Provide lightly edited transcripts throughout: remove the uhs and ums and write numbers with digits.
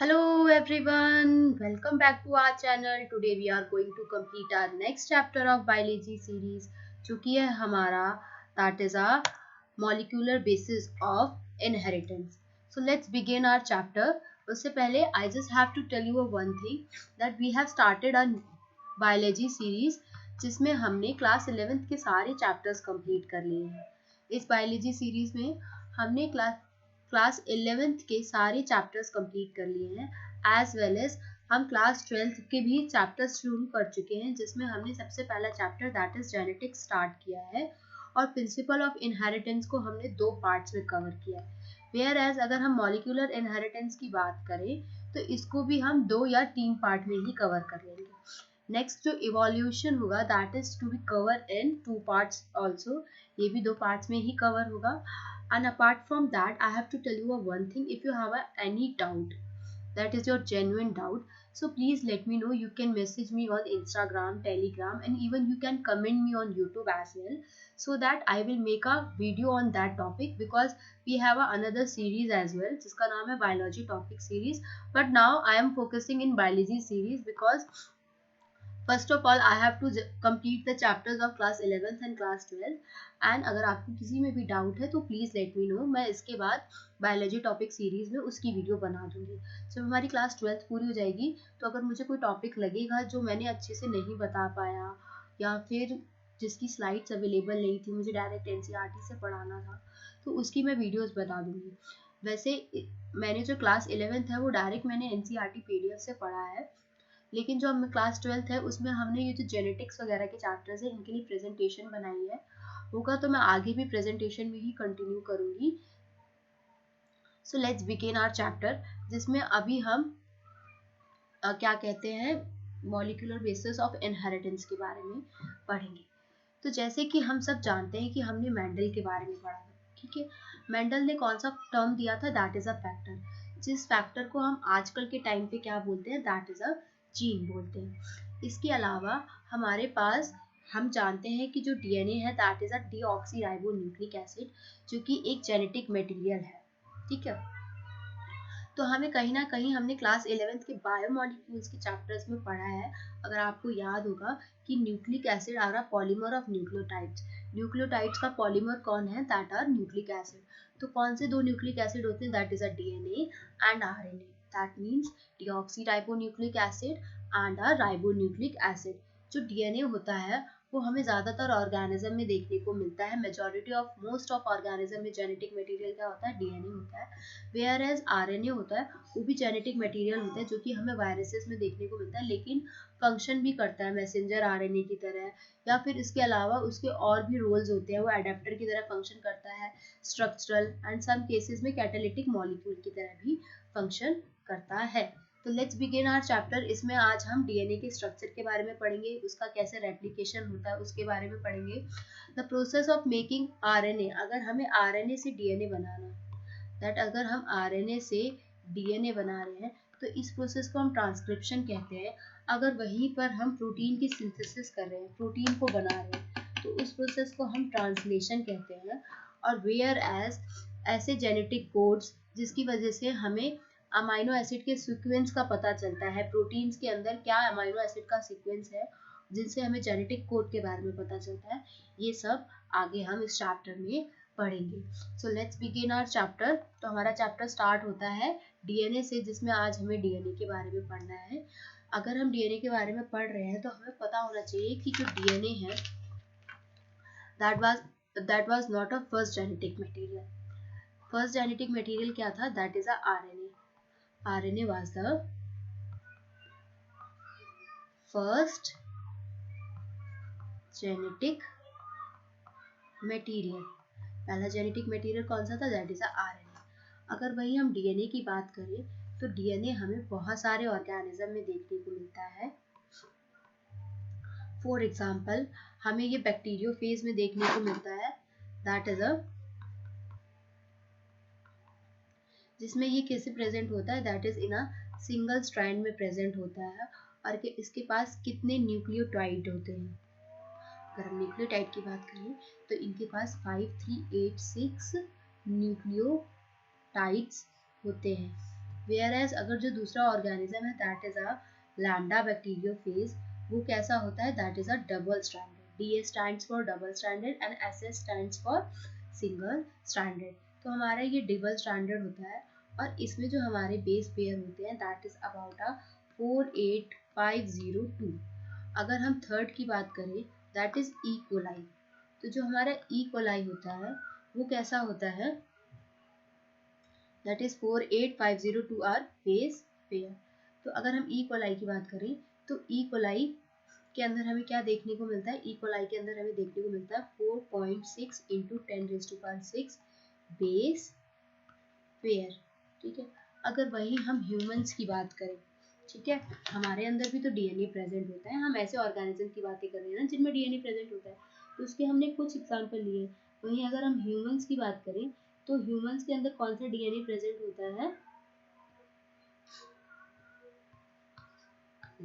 Hello everyone, welcome back to our channel. Today we are going to complete our next chapter of biology series जो कि है हमारा that is a molecular basis of inheritance. So let's begin our chapter. उससे पहले I just have to tell you one thing that we have started a biology series जिसमें हमने class 11th के सारे चैप्टर्स कंप्लीट कर लिए हैं. इस बायोलॉजी सीरीज में हमने क्लास 11th के सारे चैप्टर्स कंप्लीट कर लिए हैं एज वेल एज हम क्लास 12th के भी चैप्टर्स शुरू कर चुके हैं जिसमें हमने सबसे पहला chapter that is genetics start किया है और प्रिंसिपल ऑफ इनहेरिटेंस को हमने 2 पार्ट्स में कवर किया है. वेयर एज अगर हम मॉलिक्यूलर इनहेरिटेंस की बात करें तो इसको भी हम 2 या 3 पार्ट में ही कवर कर लेंगे. नेक्स्ट जो इवोल्यूशन होगा that is to be cover in 2 parts also, ये भी 2 पार्ट्स में ही कवर होगा. And apart from that, I have to tell you one thing. If you have any doubt, that is your genuine doubt, so please let me know. You can message me on Instagram, Telegram, and even you can comment me on YouTube as well, so that I will make a video on that topic because we have another series as well जिसका नाम है biology topic series. But now I am focusing in biology series because first of all I have to complete the chapters of class 11th and class 12th and अगर आपको किसी में भी doubt है तो प्लीज़ लेट मी नो. मैं इसके बाद बायोलॉजी टॉपिक सीरीज में उसकी वीडियो बना दूंगी. जब हमारी क्लास 12th पूरी हो जाएगी तो अगर मुझे कोई टॉपिक लगेगा जो मैंने अच्छे से नहीं बता पाया या फिर जिसकी स्लाइड्स अवेलेबल नहीं थी, मुझे डायरेक्ट एनसीईआरटी से पढ़ाना था, तो उसकी मैं वीडियोज़ बता दूंगी. वैसे मैंने जो क्लास 11th है वो डायरेक्ट मैंने एनसीईआरटी पीडीएफ से पढ़ा है, लेकिन जो हमें क्लास 12th है उसमें हमने ये जो जेनेटिक्स वगैरह के चैप्टर्स हैं इनके लिए प्रेजेंटेशन बनाई है. होगा तो मैं आगे भी प्रेजेंटेशन में ही कंटिन्यू करूँगी. So let's begin our chapter जिसमें अभी हम क्या कहते हैं मॉलिक्यूलर बेसिस ऑफ इनहेरिटेंस के बारे में पढ़ेंगे. तो जैसे कि हम सब जानते हैं कि हमने मेंडल के बारे में पढ़ा है, ठीक है. मेंडल ने कौन सा टर्म दिया था, दैट इज अ फैक्टर. जिस फैक्टर को हम आजकल के टाइम पे क्या बोलते हैं, दैट इज अ जीन बोलते हैं. इसके अलावा हमारे पास हम जानते हैं कि जो डीएनए है that is a deoxyribonucleic acid जो कि एक जेनेटिक मटेरियल है, ठीक है. तो हमें कहीं ना कहीं हमने क्लास 11th के बायोमोलिक्यूल्स के चैप्टर्स में पढ़ा है. अगर आपको याद होगा कि nucleic acid are a polymer of nucleotides. Nucleotides का पॉलीमर कौन है, दैट आर न्यूक्लिक एसिड. तो कौन से 2 न्यूक्लिक एसिड होते हैं, that is a DNA and RNA. That means deoxyribonucleic acid and a ribonucleic acid. जो डीएनए होता है वो हमें ज़्यादातर ऑर्गेनिज्म में देखने को मिलता है. Majority of most of organism में जेनेटिक मटेरियल क्या होता है, डीएनए होता है. वेयर एज आरएनए होता है वो भी जेनेटिक मटेरियल होता है जो कि हमें वायरसेस में देखने को मिलता है, लेकिन फंक्शन भी करता है मैसेंजर आरएनए की तरह, या फिर इसके अलावा उसके और भी रोल्स होते हैं. वो एडेप्टर की तरह फंक्शन करता है, स्ट्रक्चरल एंड सम केसेस में कैटालिटिक मॉलिक्यूल की तरह भी फंक्शन करता है. तो लेट्स बिगिन आवर चैप्टर. इसमें आज हम डीएनए के स्ट्रक्चर के बारे में पढ़ेंगे, उसका कैसे रेप्लिकेशन होता है उसके बारे में पढ़ेंगे. The process of making RNA. अगर हमें आरएनए से डीएनए बनाना, दैट अगर हम आरएनए से डीएनए बना रहे हैं तो इस प्रोसेस को हम ट्रांसक्रिप्शन कहते हैं. अगर वहीं पर हम प्रोटीन की सिंथेसिस कर रहे हैं, प्रोटीन को बना रहे हैं, तो उस प्रोसेस को हम ट्रांसलेशन कहते हैं. और वेयर एज ऐसे जेनेटिक कोड्स जिसकी वजह से हमें अमाइनो एसिड के सीक्वेंस का पता चलता है, प्रोटीन्स के अंदर क्या अमाइनो एसिड का सीक्वेंस है जिनसे हमें जेनेटिक कोड के बारे में पता चलता है, ये सब आगे हम इस चैप्टर में पढ़ेंगे. So let's begin our chapter. तो हमारा चैप्टर स्टार्ट होता है डीएनए से, जिसमें आज हमें डीएनए के बारे में पढ़ना है. अगर हम डीएनए के बारे में पढ़ रहे हैं तो हमें पता होना चाहिए कि जो डीएनए है that was not a first genetic material. First genetic material क्या था, that is a RNA. RNA was the first genetic material. पहला जेनेटिक मटेरियल कौन सा था, दैट इज RNA. अगर वही हम डीएनए की बात करें तो डीएनए हमें बहुत सारे ऑर्गेनिज्म में देखने को मिलता है. फॉर एग्जाम्पल हमें ये बैक्टीरियोफेज में देखने को मिलता है, दैट इज जिसमें ये कैसे प्रेजेंट होता है, that is in a single strand में प्रेजेंट होता है. और कि इसके पास कितने न्यूक्लियोटाइड होते हैं, अगर हम न्यूक्लियोटाइड की बात करें तो इनके पास 5386 न्यूक्लियोटाइड्स होते हैं. वेयर एज अगर जो दूसरा ऑर्गेनिज्म है that is a lambda bacteriophage, वो कैसा होता है, that is a double stranded. D stands for double stranded and S stands for single stranded. तो हमारा ये डबल स्ट्रैंडेड होता है और इसमें जो हमारे बेस पेयर होते हैं दैट इज अबाउट अ 48502। अगर हम थर्ड की बात करें दैट इज ई कोलाई। तो जो हमारा ई कोलाई होता है वो कैसा होता है, that is 48502 are base pair. तो अगर हम ई कोलाई की बात करें तो ई कोलाई के अंदर हमें क्या देखने को मिलता है, ई कोलाई के अंदर हमें देखने को मिलता है 4.6 इंटू 10⁻6 बेस पेयर। ठीक है, अगर वही हम ह्यूमंस की बात करें, ठीक है, हमारे अंदर भी तो डीएनए प्रेजेंट होता है, हम ऐसे ऑर्गेनिज्म की बातें कर रहे हैं ना जिनमें डीएनए प्रेजेंट होता है, तो उसके हमने कुछ एग्जांपल लिए। वहीं अगर हम ह्यूमंस की बात करें तो ह्यूमंस के अंदर कौन सा डीएनए प्रेजेंट होता है,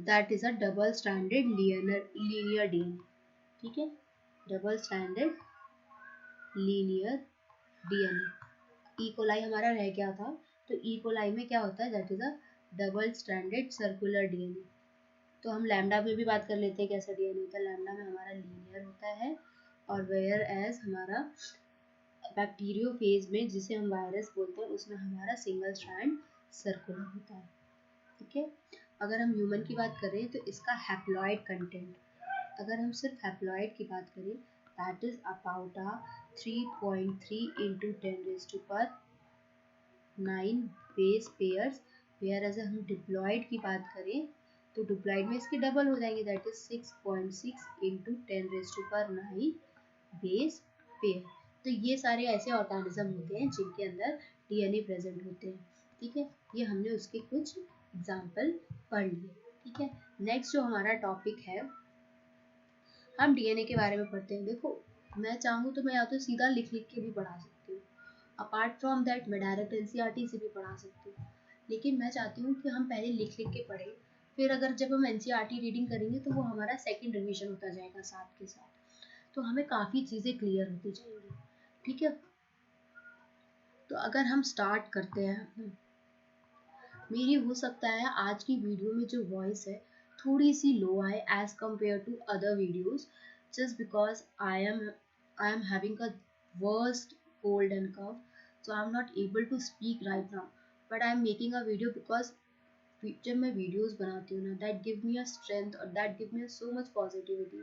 that is a double standard linear DNA. ठीक है, double standard linear DNA. E coli हमारा रह गया था, तो ई कोलाई में क्या होता है, that is a double standard circular DNA. तो हम लैम्डा में भी बात कर लेते हैं कैसा डीएनए होता है। लैम्डा में हमारा लीनियर होता है और वेयर एज हमारा बैक्टीरियोफेज में जिसे हम वायरस बोलते हैं उसमें हमारा सिंगल स्ट्रैंड सर्कुलर होता है। ठीक है, अगर हम ह्यूमन की बात करें तो इसका हैप्लॉइड कंटेंट, अगर हम सिर्फ हैप्लॉइड की बात करें that is about 3.3 into 10⁻9 base pairs. Whereas हम डिप्लॉइड की बात करें तो डिप्लॉइड में इसके डबल हो जाएंगे, that is 6.6 into 10⁻9 base pair. तो ये सारे ऐसे ऑर्गेनिज्म होते हैं जिनके अंदर डीएनए प्रेजेंट होते हैं। ठीक है, ये हमने उसके कुछ एग्जाम्पल पढ़ लिए। ठीक है, नेक्स्ट जो हमारा टॉपिक है, हम डीएनए के बारे में पढ़ते हैं। देखो, मैं चाहूँ तो मैं या तो सीधा लिख लिख के भी पढ़ा सकती हूँ, अपार्ट फ्रॉम दैट मैं डायरेक्ट एनसीईआरटी से भी पढ़ा सकती हूँ, लेकिन मैं चाहती हूँ कि हम पहले लिख लिख के पढ़ें, फिर अगर जब हम एनसीईआरटी रीडिंग करेंगे तो वो हमारा सेकंड रिवीजन होता जाएगा साथ के साथ, तो हमें काफ़ी चीज़ें क्लियर होती जाएंगी। ठीक है, तो अगर हम स्टार्ट करते हैं, मेरी हो सकता है आज की वीडियो में जो वॉइस है थोड़ी सी लो आए as compare to other videos, just because I am having a worst cold and cough, so I'm not able to speak right now, but I'm making a video because जब मैं videos बनाती हूँ ना that give me a strength और that give me so much positivity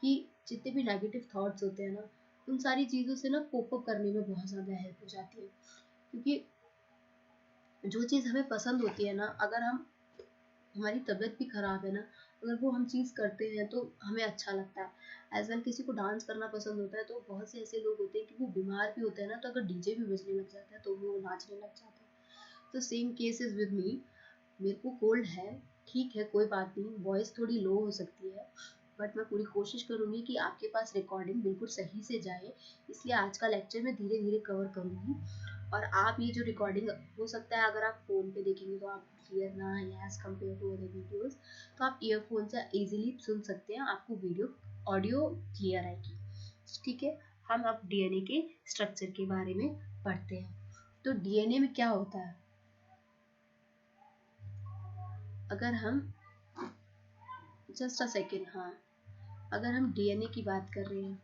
कि जितने भी negative thoughts होते हैं ना उन सारी चीज़ों से ना कोप अप करने में बहुत ज़्यादा हेल्प हो जाती है। क्योंकि जो चीज़ हमें पसंद होती है ना, अगर हम हमारी तबीयत भी ख़राब है ना, अगर वो हम चीज़ करते हैं तो हमें अच्छा लगता है। एज वेल किसी को डांस करना पसंद होता है, तो बहुत से ऐसे लोग होते हैं कि वो बीमार भी होते हैं ना, तो अगर डीजे भी बजने लग जाता है तो वो नाचने लग जाते हैं। तो same case is with me, मेरे को कोल्ड है, ठीक है, कोई बात नहीं, वॉइस थोड़ी लो हो सकती है, बट मैं पूरी कोशिश करूँगी कि आपके पास रिकॉर्डिंग बिल्कुल सही से जाए, इसलिए आज का लेक्चर मैं धीरे धीरे कवर करूँगी। और आप ये जो रिकॉर्डिंग, हो सकता है अगर आप फ़ोन पे देखेंगे तो आप क्लियर ना आए as compare to other videos, तो आप ईयरफोन से इजीली सुन सकते हैं, आपको वीडियो ऑडियो क्लियर आएगी। ठीक है, हम अब डीएनए के स्ट्रक्चर के बारे में पढ़ते हैं। तो डीएनए में क्या होता है, अगर हम जस्ट अ सेकेंड, हाँ, अगर हम डीएनए की बात कर रहे हैं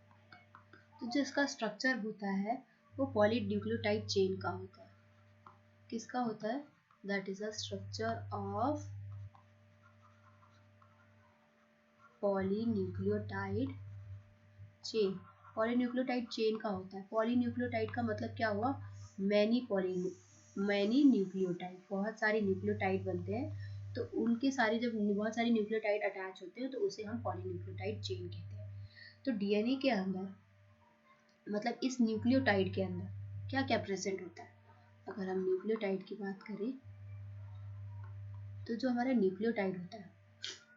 तो जो इसका स्ट्रक्चर होता है वो पॉलीन्यूक्लियोटाइड चेन का होता है। किसका होता है, that is a structure of polynucleotide chain. Polynucleotide chain का होता है, पॉलीन्यूक्लियोटाइड का मतलब क्या हुआ, मैनी न्यूक्लियोटाइड, बहुत सारे न्यूक्लियोटाइड बनते हैं, तो उनके सारे जब बहुत सारे न्यूक्लियोटाइड अटैच होते हैं तो उसे हम पॉलीन्यूक्लियोटाइड चेन कहते हैं। तो डीएनए के अंदर, मतलब इस न्यूक्लियोटाइड के अंदर क्या क्या प्रेजेंट होता है, अगर हम न्यूक्लियोटाइड की बात करें तो जो हमारा न्यूक्लियोटाइड होता है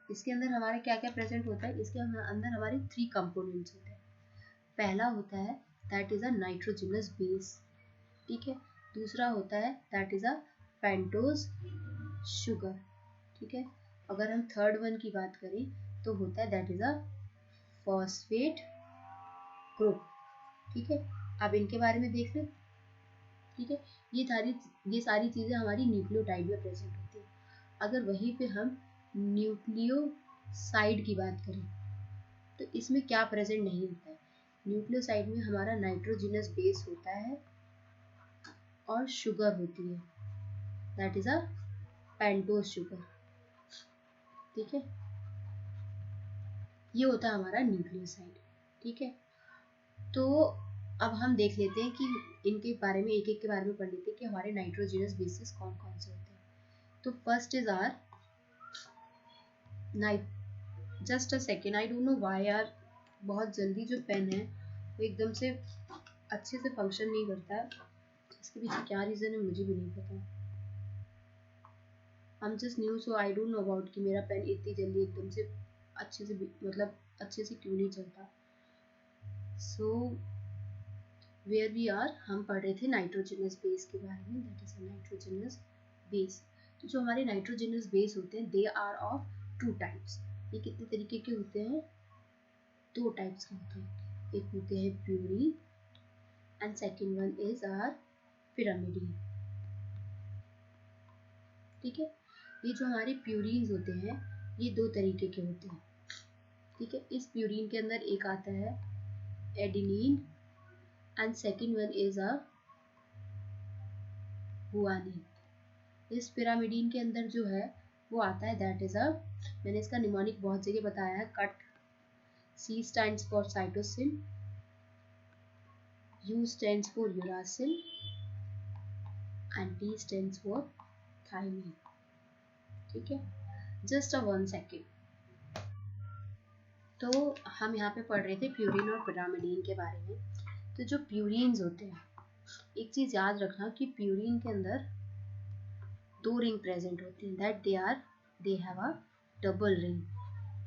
इसके अंदर हमारा क्या क्या प्रेजेंट होता है, इसके अंदर हमारे 3 कंपोनेंट्स होते हैं। पहला होता है that is a nitrogenous base, ठीक है, दूसरा होता है that is a pentose sugar, ठीक है, अगर हम थर्ड वन की बात करें तो होता है that is a phosphate group. ठीक है, अब इनके बारे में देख लें। ठीक है, ये सारी चीज़ें हमारी न्यूक्लियोटाइड में प्रेजेंट होती है। अगर वहीं पे हम न्यूक्लियोसाइड की बात करें तो इसमें क्या प्रेजेंट नहीं होता है। न्यूक्लियोसाइड में हमारा नाइट्रोजिनस बेस होता है और शुगर होती है, that is a pentose sugar. ठीक है, ये होता है हमारा न्यूक्लियोसाइड। ठीक है, तो अब हम देख लेते हैं कि इनके बारे में एक एक के बारे में पढ़ लेते हैं कि हमारे नाइट्रोजिनस बेसिस कौन कौन से होते हैं। तो first is are just a second, I don't know why यार बहुत जल्दी जो पेन है वो एकदम से अच्छे से फंक्शन नहीं करता है। इसके पीछे क्या रीज़न है मुझे भी नहीं पता। आई am just new so I don't know about कि मेरा पेन इतनी जल्दी एकदम से अच्छे से मतलब अच्छे से क्यों नहीं चलता। सो वेयर वी आर, हम पढ़ रहे थे नाइट्रोजनस बेस के बारे में, that is a nitrogenous base. तो जो हमारे नाइट्रोजनस बेस होते हैं they are of two types. ये कितने तरीके के होते हैं? दो टाइप्स के होते हैं। एक होते हैं purine and second one is are pyrimidine. ठीक है, ये जो हमारे प्यूरीन्स होते हैं ये दो तरीके के होते हैं। ठीक है, इस प्यूरीन के अंदर एक आता है adenine and second one is a guanine. इस पिरामिडीन के अंदर जो है वो आता है दैट इज अ, मैंने इसका निमोनिक बहुत जगह बताया है, cut. C stands for cytosine, U stands for uracil and T stands for thymine. ठीक है, जस्ट अ 1 सेकेंड। तो हम यहाँ पे पढ़ रहे थे प्यूरिन और पिरामिडीन के बारे में। तो जो प्यूरिन्स होते हैं, एक चीज याद रखना कि प्यूरिन के अंदर दो रिंग प्रेजेंट होती हैं, that they have a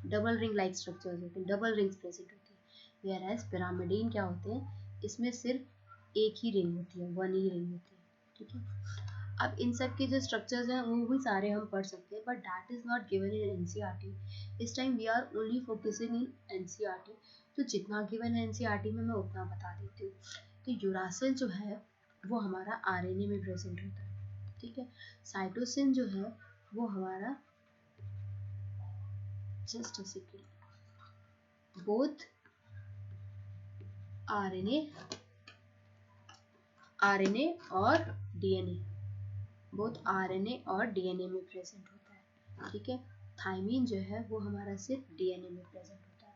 double ring like structures होते हैं, डबल रिंग्स प्रेजेंट होती है। वेयर एज पिरामिडीन क्या होते हैं, इसमें सिर्फ एक ही रिंग होती है, वन ही रिंग होती है। ठीक है, अब इन सब के जो स्ट्रक्चर्स हैं वो भी सारे हम पढ़ सकते हैं, but that is not given in NCERT. इस time we are only focusing in NCERT. तो जितना गिवन है एनसीईआरटी में मैं उतना बता देती हूँ। तो यूरासिल जो है वो हमारा आरएनए में प्रेजेंट होता है। ठीक है, साइटोसिन जो है वो हमारा, just a second, both RNA और डीएनए, बोथ आरएनए और डीएनए में प्रेजेंट होता है। ठीक है, थाइमीन जो है वो हमारा सिर्फ डीएनए में प्रेजेंट होता है।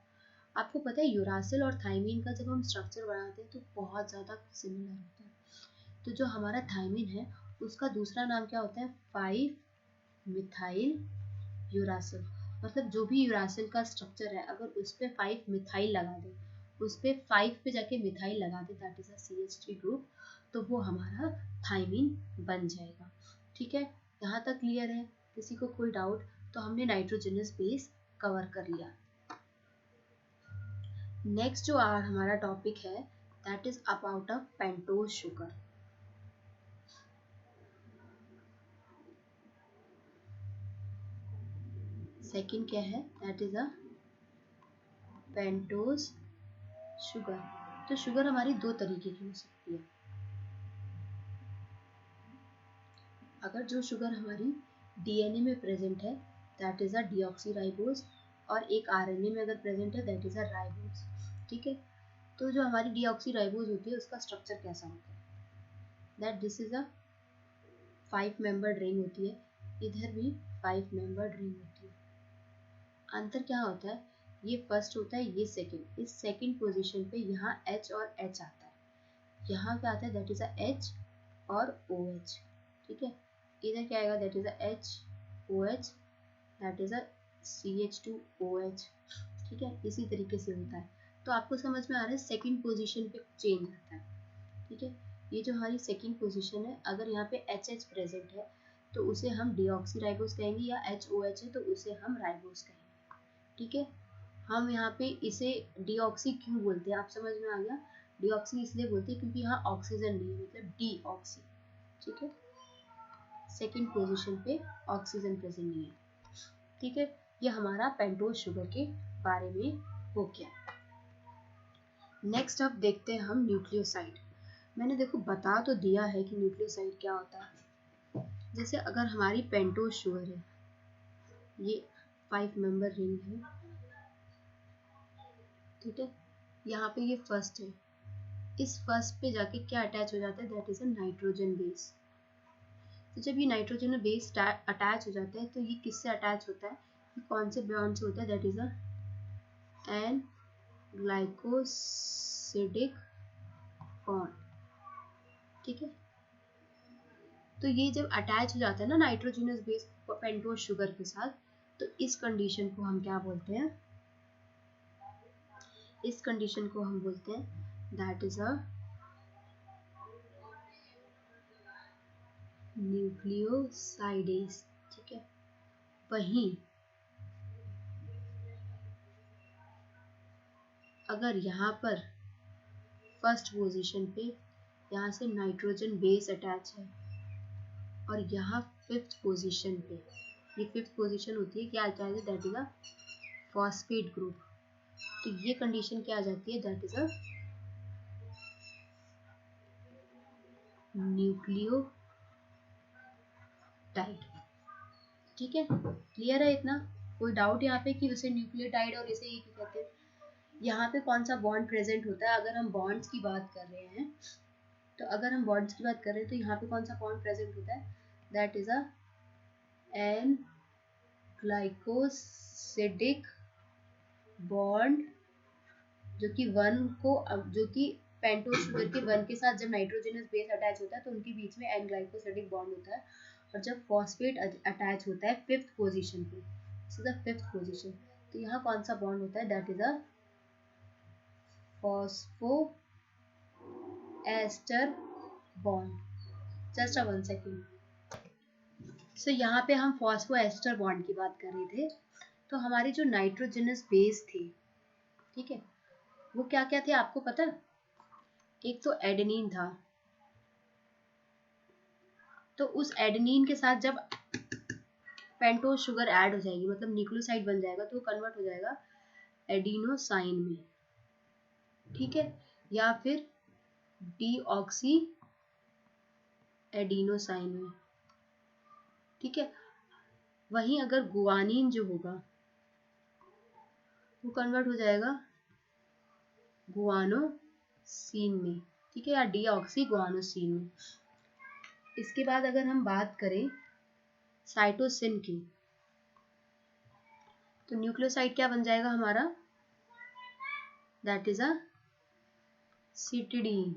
आपको पता है यूरासिल और थाइमीन का जब हम स्ट्रक्चर बनाते हैं तो बहुत ज़्यादा सिमिलर होता है। तो जो हमारा थाइमीन है उसका दूसरा नाम क्या होता है? 5 मिथाइल यूरासिल। मतलब जो भी यूरासिल का स्ट्रक्चर है अगर उस पर 5 मिथाइल लगा दे, उस पर 5 पे जाके मिथाइल लगा दे, that is a CH3 group, तो वो हमारा थाइमीन बन जाएगा। ठीक है, यहाँ तक क्लियर है? किसी को कोई डाउट? तो हमने नाइट्रोजनस बेस कवर कर लिया। नेक्स्ट जो हमारा टॉपिक है that is about a pentose sugar. Second क्या है? That is a pentose sugar. तो शुगर हमारी दो तरीके की हो सकती है। अगर जो शुगर हमारी डीएनए में प्रेजेंट है दैट इज अ डीऑक्सीराइबोज, और एक आरएनए में अगर प्रेजेंट है दैट इज अ राइबोज। ठीक है, तो जो हमारी डीऑक्सीराइबोज होती है उसका स्ट्रक्चर कैसा होता है? That this is a 5 membered ring होती है, इधर भी 5 मेंबर्ड रिंग होती है। अंतर क्या होता है? ये फर्स्ट होता है, ये सेकंड। इस सेकंड पोजीशन पे यहाँ H और H आता है, यहाँ क्या आता है? दैट इज अ H और OH। ठीक है, इधर क्या आएगा? That is a HOH, that is a CH2OH। ठीक है, इसी तरीके से होता है। तो आपको समझ में आ रहा है सेकंड पोजीशन पे चेंज आता है। ठीक है, ये जो हमारी सेकंड पोजीशन है अगर यहाँ पे HH प्रेजेंट है तो उसे हम डीऑक्सीराइबोज कहेंगे, या HOH है तो उसे हम राइबोज कहेंगे। ठीक है, हम यहाँ पे इसे डीऑक्सी क्यों बोलते हैं? आप समझ में आ गया? डीऑक्सी इसलिए बोलते हैं क्योंकि यहाँ ऑक्सीजन नहीं है, मतलब डीऑक्सी। ठीक है, सेकंड पोजीशन पे ऑक्सीजन प्रेजेंट नहीं है। ठीक है, ये हमारा पेंटोज शुगर के बारे में हो गया। नेक्स्ट अब देखते हैं हम न्यूक्लियोसाइड। मैंने देखो बता तो दिया है कि न्यूक्लियोसाइड क्या होता है। जैसे अगर हमारी पेंटोज शुगर है, ये 5 मेंबर रिंग है, ठीक है, यहाँ पे ये फर्स्ट है, इस फर्स्ट पे जाके क्या अटैच हो जाता है, that is a nitrogen base. तो जब ये नाइट्रोजन बेस अटैच हो जाता है तो ये किससे अटैच होता है, ये कौन से बॉन्ड से होता है, that is a an glycosidic bond, ठीक है। तो ये जब अटैच हो जाता है ना नाइट्रोजनस बेस पेंटोज शुगर के साथ, तो इस कंडीशन को हम क्या बोलते हैं, इस कंडीशन को हम बोलते हैं दैट इज अ न्यूक्लियोसाइडेज, ठीक है। वहीं अगर यहाँ पर फर्स्ट पोजीशन पे यहाँ से नाइट्रोजन बेस अटैच है और यहाँ फिफ्थ पोजीशन पे, ये फिफ्थ पोजीशन होती है क्या अटैच है, that is a phosphate group, तो ये कंडीशन क्या आ जाती है, दैट इज अ न्यूक्लियोटाइड, ठीक है। क्लियर है इतना, कोई डाउट यहाँ पे कि उसे न्यूक्लियोटाइड और इसे ये क्यों कहते हैं। यहाँ पे कौन सा बॉन्ड प्रेजेंट होता है, अगर हम बॉन्ड्स की बात कर रहे हैं, तो अगर हम बॉन्ड्स की बात कर रहे हैं तो यहाँ पे कौन सा बॉन्ड प्रेजेंट होता है, that is a an glycosidic bond, जो कि जो कि पेंटोज शुगर के वन के साथ जब नाइट्रोजनस बेस अटैच होता है तो उनके बीच में एन ग्लाइकोसिडिक बॉन्ड होता है, और जब फॉस्फेट अटैच होता है फिफ्थ पोजीशन पे, फिफ्थ पोजीशन, तो यहाँ कौन सा बॉन्ड होता है, that is a phospho ester bond. Just a 1 second. So यहाँ पे हम फॉस्फो एस्टर बॉन्ड की बात कर रहे थे। तो हमारी जो नाइट्रोजनस बेस थी, ठीक है, वो क्या क्या थे आपको पता है, एक तो एडेनिन था, तो उस एडेनिन के साथ जब पेंटोज शुगर ऐड हो जाएगी, मतलब न्यूक्लियोसाइड बन जाएगा, तो वो कन्वर्ट हो जाएगा एडिनोसाइन में, ठीक है, या फिर डीऑक्सी एडिनोसाइन में, ठीक है। वहीं अगर गुआनिन जो होगा वो कन्वर्ट हो जाएगा गुआनोसिन में, ठीक है, या डीऑक्सी गुआनोसिन में। इसके बाद अगर हम बात करें साइटोसिन की, तो न्यूक्लियोसाइड क्या बन जाएगा हमारा, दैट इज अ सिटिडीन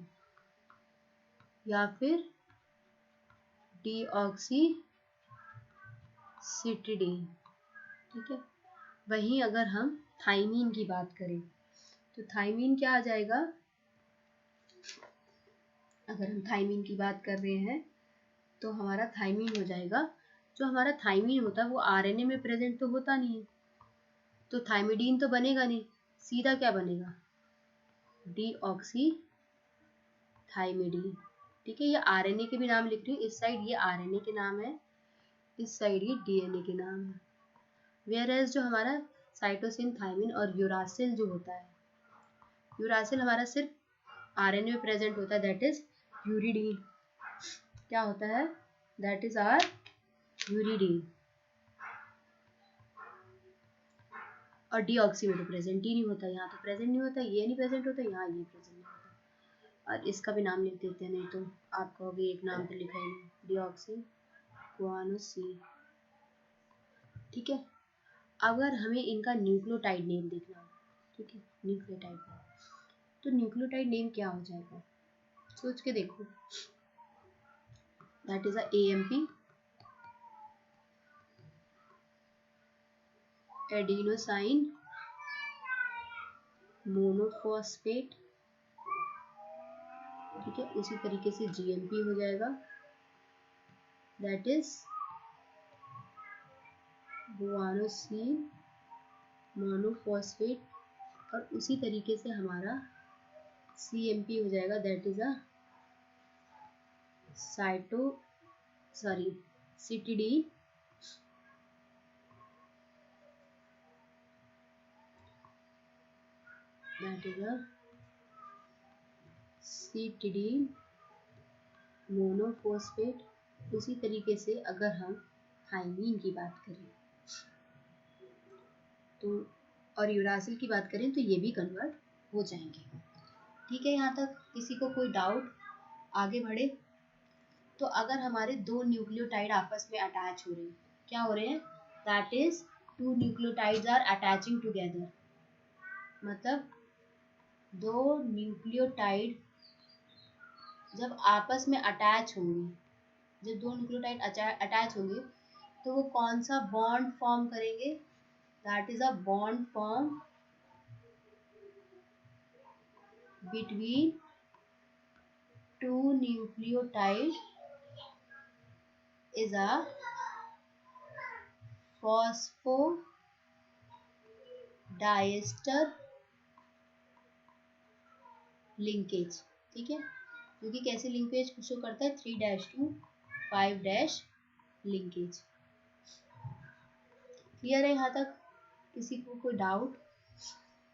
या फिर डीऑक्सी सिटिडीन, ठीक है। वहीं अगर हम थाइमीन की बात करें तो थाइमीन क्या आ जाएगा, अगर हम थाइमीन की बात कर रहे हैं तो हमारा थाइमीन हो जाएगा, जो हमारा थाइमीन होता है वो आरएनए में प्रेजेंट तो होता नहीं है, तो थाइमिडीन तो बनेगा नहीं, सीधा क्या बनेगा, डीऑक्सी थाइमिडीन, ठीक है। ये आरएनए के भी नाम लिख रही हूँ, इस साइड ये आरएनए के नाम है, इस साइड ये डीएनए के नाम है। वेयर एज जो हमारा साइटोसिन, थाइमिन और यूरासिल जो होता है, यूरासिल हमारा सिर्फ आरएनए में प्रेजेंट होता है, दैट इज यूरिडीन, क्या होता है, दैट इज आर यूरिडीन, और डीऑक्सी में तो प्रेजेंट ही नहीं होता, यहाँ तो प्रेजेंट नहीं होता, ये नहीं प्रेजेंट होता, यहाँ ये प्रेजेंट नहीं होता। और इसका भी नाम लिख देते हैं, नहीं तो आप कहोगे एक नाम तो लिखा ही नहीं, डीऑक्सी गुआनोसिन, ठीक है। अगर हमें इनका न्यूक्लियोटाइड नेम देखना हो, ठीक है, न्यूक्लियोटाइड, तो न्यूक्लियोटाइड नेम क्या हो जाएगा, सोच के देखो, that is a AMP adenosine monophosphate, ठीक है। उसी तरीके से जीएमपी हो जाएगा, दैट इज गुआनोसिन मोनोफॉस्फेट, और उसी तरीके से हमारा सीएमपी हो जाएगा, that is a cytidine, that is a cytidine monophosphate. उसी तरीके से अगर हम थाइमीन की बात करें तो और यूरासिल की बात करें तो ये भी कन्वर्ट हो जाएंगे। ठीक है, यहाँ तक किसी को कोई डाउट? आगे बढ़े। तो अगर हमारे दो न्यूक्लियोटाइड आपस में अटैच हो रहे हैं, क्या हो रहे हैं? That is two nucleotides are attaching together. मतलब दो न्यूक्लियोटाइड जब आपस में अटैच होंगे, जब दो न्यूक्लियोटाइड अटैच होंगे तो वो कौन सा बॉन्ड फॉर्म करेंगे? That is a bond form between two nucleotide is a phosphodiester linkage. ठीक है, जो कि कैसे लिंकेज शो करता है? 3' to 5' लिंकेज। क्लियर है यहाँ तक? किसी को कोई डाउट?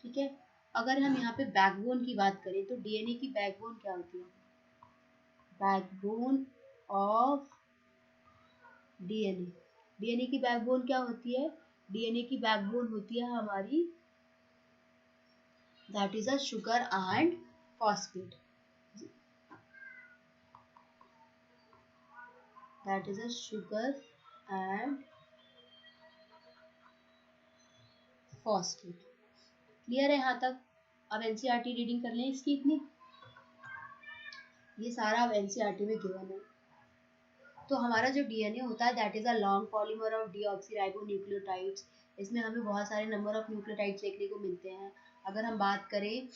ठीक है, अगर हम यहाँ पे बैकबोन की बात करें तो डीएनए की बैकबोन क्या होती है? Backbone of DNA. डीएनए की बैकबोन क्या होती है? डीएनए की बैकबोन होती है हमारी, that is a sugar and phosphate. That is a sugar and phosphate. Clear है यहाँ तक? अब एनसीईआरटी रीडिंग कर लें इसकी इतनी। ये सारा अब एनसीईआरटी में गिवन है। तो हमारा जो डीएनए होता है that is a long polymer of deoxyribonucleotides. इसमें हमें बहुत सारे नंबर ऑफ न्यूक्लियोटाइड्स देखने को मिलते हैं। अगर हम बात करें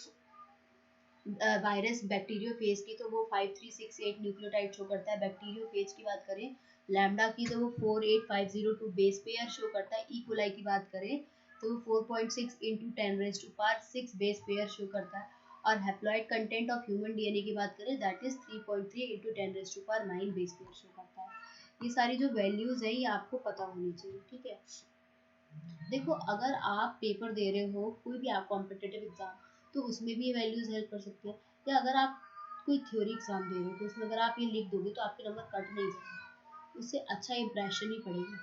वायरस बैक्टीरियोफेज की तो वो 5368 न्यूक्लियोटाइड शो करता है। बैक्टीरियोफेज की बात करें लैम्डा की तो वो 48502 बेस पेयर शो करता है। ई कोलाई की बात करें तो वो 4.6 × 10⁻⁶ बेस पेयर शो करता है। और haploid content of human DNA की बात करें that is 3.3 × 10⁻9 base pair show करता है। ये सारी जो वैल्यूज है ये आपको पता होनी चाहिए। ठीक है, देखो अगर आप पेपर दे रहे हो कोई भी आप कॉम्पिटिटिव एग्जाम, तो उसमें भी ये वैल्यूज हेल्प कर सकती है। या अगर आप कोई थ्योरी एग्जाम दे रहे हो तो उसमें अगर आप ये लिख दोगे तो आपके नंबर कट नहीं जाएंगे, उससे अच्छा इंप्रेशन ही पड़ेगा।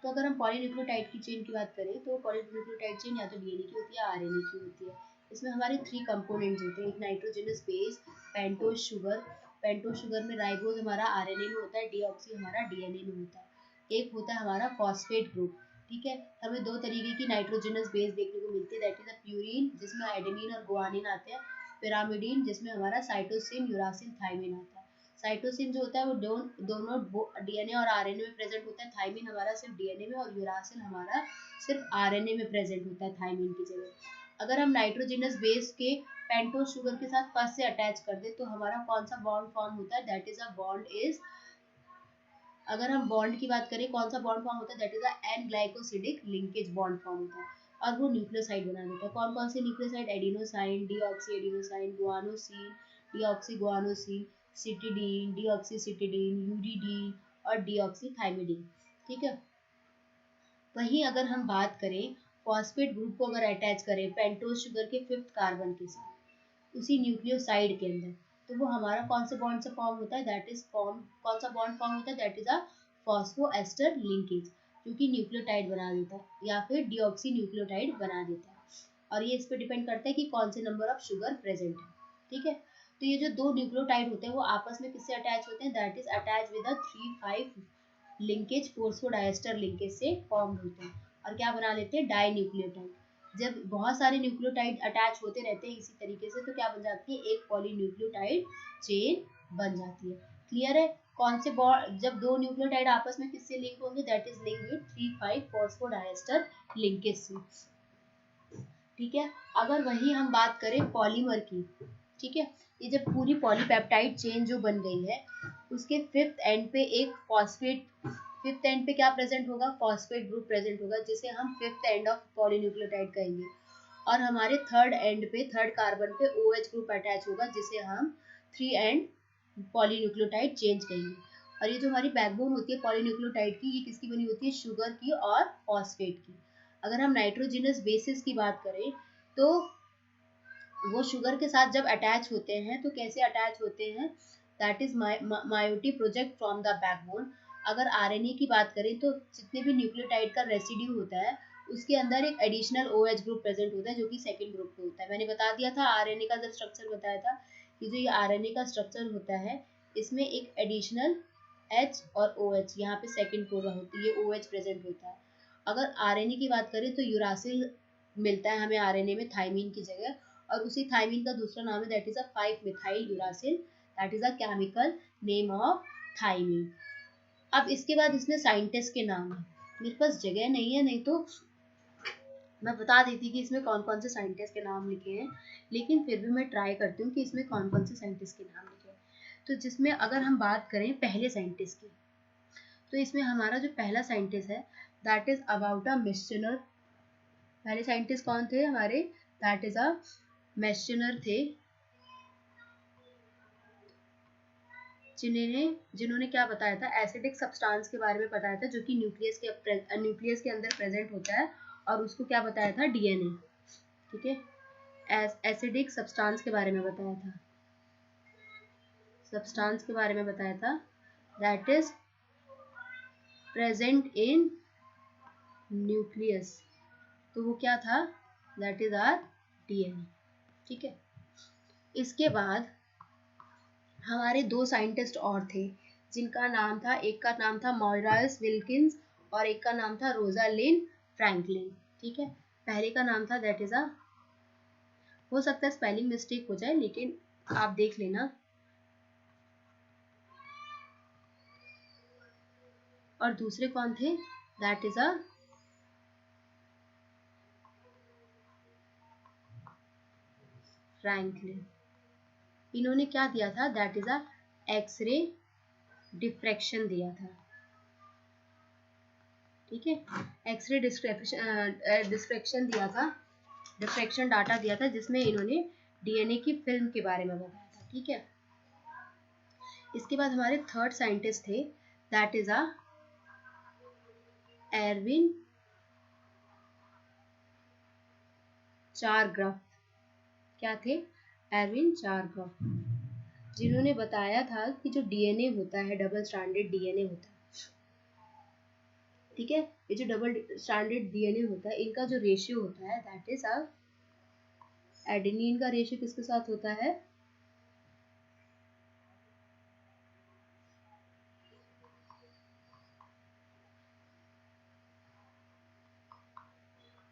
तो अगर हम पॉलीन्यूक्लियोटाइड की चेन की बात करें तो पॉलीन्यूक्लियोटाइड चेन या तो डीएनए की होती है या आरएनए की होती है। इसमें हमारे 3 कंपोनेंट्स होते हैं। एक nitrogenous base, pentose sugar. Pentose sugar में राइबोज हमारा आरएनए में होता है, डीऑक्सी हमारा डीएनए में होता है। एक होता है हमारा फॉस्फेट ग्रुप। ठीक है, हमें दो तरीके की नाइट्रोजनस बेस देखने को मिलती है, दैट इज अ प्यूरिन जिसमें एडेनिन और गुआनिन आते हैं, पिरामिडिन जिसमें हमारा साइटोसिन, यूरासिल, थाइमिन आता है। साइटोसिन जो होता है वो दोनों डीएनए और आरएनए में प्रेजेंट होता है। थाइमिन हमारा सिर्फ डीएनए में और यूरासिल हमारा सिर्फ आरएनए में प्रेजेंट होता है थाइमिन की जगह। अगर हम नाइट्रोजनस बेस के पेंटोज शुगर के साथ फर्स्ट से अटैच कर दे तो हमारा कौन सा बॉन्ड फॉर्म होता है? That is a bond is, अगर हम बॉन्ड की बात करें कौन सा बॉन्ड फॉर्म होता है? That is a an glycosidic linkage bond form होता है और वो न्यूक्लियोसाइड बना देता है। कौन कौन से nucleoside? Adenosine, deoxy adenosine, guanosine, deoxy guanosine, cytidine, deoxy cytidine, uridine और डीऑक्सी थाइमिडीन। ठीक है, वहीं अगर हम बात करें फॉस्फेट ग्रुप को अगर अटैच करें पेंटोज शुगर के 5th कार्बन के साथ उसी न्यूक्लियोसाइड के अंदर, तो वो हमारा कौन से बॉन्ड से फॉर्म होता है? दैट इज फॉर्म, कौन सा बॉन्ड फॉर्म होता है? That is a phosphoester linkage, जो कि न्यूक्लियोटाइड बना देता है या फिर डीऑक्सी न्यूक्लियोटाइड बना देता है। और ये इस पर डिपेंड करता है कि कौन से नंबर ऑफ शुगर प्रेजेंट है। ठीक है, तो ये जो दो न्यूक्लियोटाइड होते हैं वो आपस में किससे अटैच होते हैं? That is attach with a 3,5 linkage phosphodiester linkage से फॉर्म होते हैं और क्या बना लेते हैं? Dinucleotide. जब बहुत सारे न्यूक्लियोटाइड अटैच होते रहते हैं इसी तरीके से तो क्या बन जाती है? एक पॉलीन्यूक्लियोटाइड चेन बन जाती है। क्लियर है? कौन से बॉन्ड, जब दो न्यूक्लियोटाइड आपस में किससे लिंक होंगे? That is link with 3,5 phosphodiester linkage से। ठीक है, अगर वही हम बात करें पॉलीमर की, ठीक है, ये जब पूरी पॉलीपेप्टाइड चेन जो बन गई है उसके 5th एंड पे एक फॉस्फेट, 5th एंड पे क्या प्रेजेंट होगा? फॉस्फेट ग्रुप प्रेजेंट होगा जिसे हम 5th एंड ऑफ पॉलीन्यूक्लियोटाइड कहेंगे। और हमारे 3rd एंड पे 3rd कार्बन पे OH ग्रुप अटैच होगा जिसे हम 3 एंड पॉलीन्यूक्लियोटाइड चेंज कहेंगे। और ये जो हमारी बैकबोन होती है पॉलीन्यूक्लियोटाइड की, ये किसकी बनी होती है? शुगर की और फॉस्फेट की। अगर हम नाइट्रोजनस बेसिस की बात करें तो वो शुगर के साथ जब अटैच होते हैं तो कैसे अटैच होते हैं? That is मायोटी project from the backbone. अगर आरएनए की बात करें तो जितने भी न्यूक्लियोटाइड का रेसिड्यू होता है उसके अंदर एक एडिशनल OH ग्रुप प्रेजेंट होता है जो कि सेकंड ग्रुप पे होता है। मैंने बता दिया था आरएनए का जब स्ट्रक्चर बताया था कि जो ये आरएनए का स्ट्रक्चर होता है इसमें एक एडिशनल H और OH यहाँ पे सेकंड कोडा होती है, OH प्रेजेंट होता है। अगर आरएनए की बात करें तो यूरासिल मिलता है हमें आरएनए में थाइमीन की जगह, और उसी थाइमीन का दूसरा नाम है that is a 5 methyl uracil, that is a chemical name of thymine. अब इसके बाद इसमें साइंटिस्ट के नाम है, मेरे पास जगह नहीं है, नहीं तो मैं बता देती कि इसमें कौन कौन से साइंटिस्ट के नाम लिखे हैं, लेकिन फिर भी मैं ट्राई करती हूँ कि इसमें कौन कौन से साइंटिस्ट के नाम लिखे हैं। तो जिसमें अगर हम बात करें पहले साइंटिस्ट की, तो इसमें हमारा जो पहला साइंटिस्ट है दैट इज अबाउट अ मेस्चनर। पहले साइंटिस्ट कौन थे हमारे, दैट इज अ मेस्चनर थे, जिन्होंने क्या बताया था, एसिडिक सब्सटेंस के बारे में बताया था जो कि न्यूक्लियस के अंदर प्रेजेंट होता है, और उसको क्या बताया था, डीएनए। ठीक है, एसिडिक सब्सटेंस के बारे में बताया था, सब्सटेंस के बारे में बताया था that is present in nucleus, तो वो क्या था, दैट इज आर डीएनए। ठीक है, इसके बाद हमारे दो साइंटिस्ट और थे जिनका नाम था, एक का नाम था मॉरिस विल्किंस और एक का नाम था रोजालिंड फ्रैंकलिन। ठीक है, पहले का नाम था दैट इज अ, हो सकता है स्पेलिंग मिस्टेक हो जाए लेकिन आप देख लेना, और दूसरे कौन थे, दैट इज अ फ्रैंकलिन। इन्होंने क्या दिया था, that is a X-ray diffraction दिया था। ठीक है, एक्सरे डिफ्रैक्शन दिया था, डिफ्रैक्शन डाटा दिया था जिसमें इन्होंने डीएनए की फिल्म के बारे में बताया था। ठीक है, इसके बाद हमारे थर्ड साइंटिस्ट थे दैट इज अ एरविन चारग्राफ। क्या थे, एरविन चारग्राफ, जिन्होंने बताया था कि जो डीएनए होता है, डबल स्ट्रैंडेड डीएनए होता है। ठीक है, ये जो डबल स्ट्रैंडेड डीएनए होता है इनका जो रेशियो होता है दैट इज अ, एडेनिन का रेशियो किसके साथ होता है,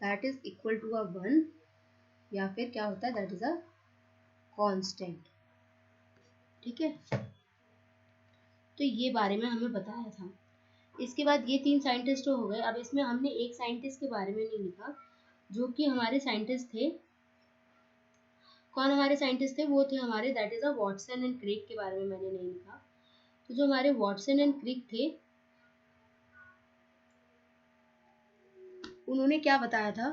that is equal to a 1, या फिर क्या होता है, दैट इज अ कांस्टेंट। ठीक है, तो ये बारे में हमें बताया था। इसके बाद ये तीन साइंटिस्ट तो हो गए, अब इसमें हमने एक साइंटिस्ट के बारे में नहीं लिखा, जो कि हमारे साइंटिस्ट थे, कौन हमारे साइंटिस्ट थे, वो थे हमारे that is a Watson and Crick, के बारे में मैंने नहीं लिखा। तो जो हमारे वॉटसन एंड क्रिक थे उन्होंने क्या बताया था,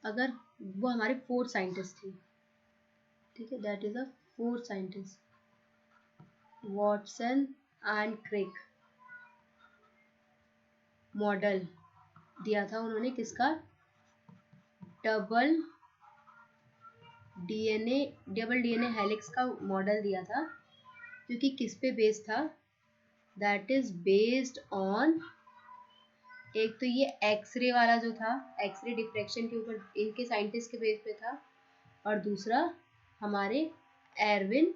अगर वो हमारे 4 साइंटिस्ट थे। ठीक है, that is a 4 scientist, Watson and Crick model दिया था उन्होंने किसका, डबल डीएनए हेलिक्स का मॉडल दिया था, क्योंकि किस पे बेस्ड था, दैट इज बेस्ड ऑन, एक तो ये एक्सरे वाला जो था, एक्सरे डिफ्रैक्शन के ऊपर इनके साइंटिस्ट के बेस पे था, और दूसरा हमारे एरविन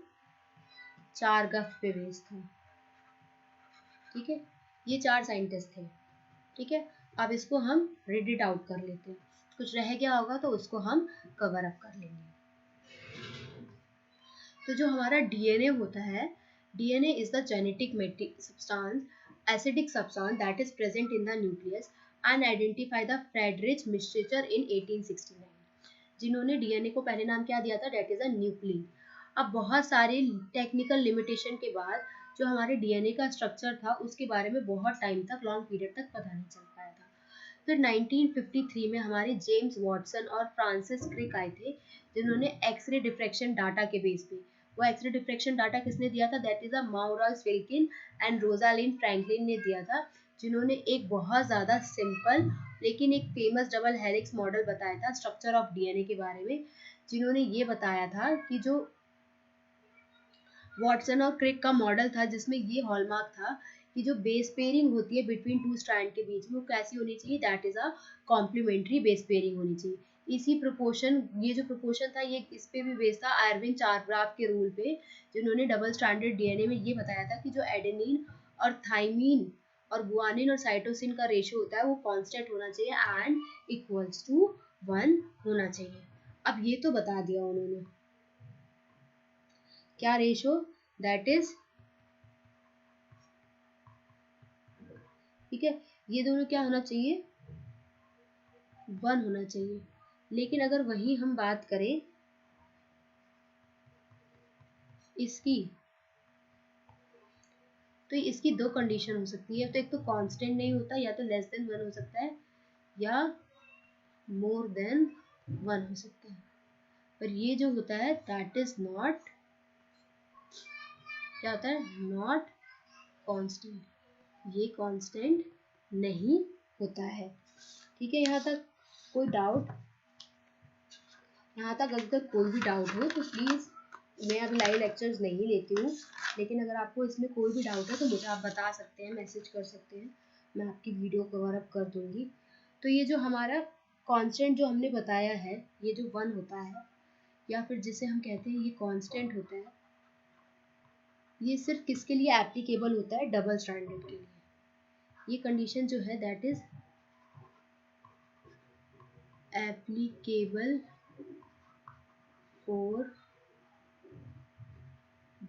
चारग्राफ पे बेस्ड था। ठीक है, ये 4 साइंटिस्ट थे। ठीक है, अब इसको हम रीड इट आउट कर लेते हैं, कुछ रह गया होगा तो उसको हम कवर अप कर लेंगे। तो जो हमारा डीएनए होता है, DNA is the genetic substance, acidic substance that is present in the nucleus and identify the Friedrich Mischiter in 1869। जिन्होंने डीएनए को पहले नाम क्या दिया था, डेट इज अ न्यूक्लिन। अब बहुत सारे टेक्निकल लिमिटेशन के बाद जो हमारे डीएनए का स्ट्रक्चर था उसके बारे में बहुत टाइम तक, लॉन्ग पीरियड तक पता नहीं चल पाया था। फिर 1953 में हमारे जेम्स वॉटसन और फ्रांसिस क्रिक आए थे, जिन्होंने एक्सरे डिफ्रैक्शन डाटा के बेस पे, वो एक्सरे डिफ्रैक्शन डाटा किसने दिया था, that is a Morris Wilkin and Rosalind Franklin ने दिया था, जिन्होंने एक बहुत ज़्यादा सिंपल लेकिन एक फेमस डबल हेलिक्स मॉडल बताया था स्ट्रक्चर ऑफ डीएनए के बारे में, जिन्होंने ये बताया था कि जो वॉटसन और क्रिक का मॉडल था जिसमें ये हॉलमार्क था कि जो बेस पेयरिंग होती है बिटवीन टू स्ट्रैंड के बीच में वो कैसी होनी चाहिए, that is a complementary base pairing होनी चाहिए। इसी प्रोपोर्शन, ये जो प्रोपोर्शन था ये इस पे भी बेस्ड था आयरविन चारग्राफ के रूल पे, जिन्होंने डबल स्टैंडर्ड डीएनए में ये बताया था कि जो एडेनिन और थाइमीन और गुआनिन और साइटोसिन का रेशियो होता है वो कांस्टेंट होना चाहिए एंड इक्वल्स टू 1 होना चाहिए। अब ये तो बता दिया उन्होंने, क्या रेशियो, दैट इज, ठीक है, ये दोनों क्या होना चाहिए, 1 होना चाहिए। लेकिन अगर वही हम बात करें इसकी, तो इसकी दो कंडीशन हो सकती है, तो एक तो कांस्टेंट नहीं होता, या तो लेस देन 1 हो सकता है या मोर देन 1 हो सकता है। पर ये जो होता है दैट इज नॉट, क्या होता है, नॉट कांस्टेंट, ये कांस्टेंट नहीं होता है। ठीक है, यहाँ तक कोई डाउट, यहाँ तक अगर कोई भी डाउट हो तो प्लीज़, मैं अभी लाइव लेक्चर्स नहीं लेती हूँ, लेकिन अगर आपको इसमें कोई भी डाउट है तो मुझे आप बता सकते हैं, मैसेज कर सकते हैं, मैं आपकी वीडियो कवर अप कर दूँगी। तो ये जो हमारा कांस्टेंट जो हमने बताया है, ये जो 1 होता है या फिर जिसे हम कहते हैं ये कांस्टेंट होता है, ये सिर्फ किसके लिए एप्लीकेबल होता है, डबल स्टैंडर्ड के लिए। ये कंडीशन जो है that is applicable for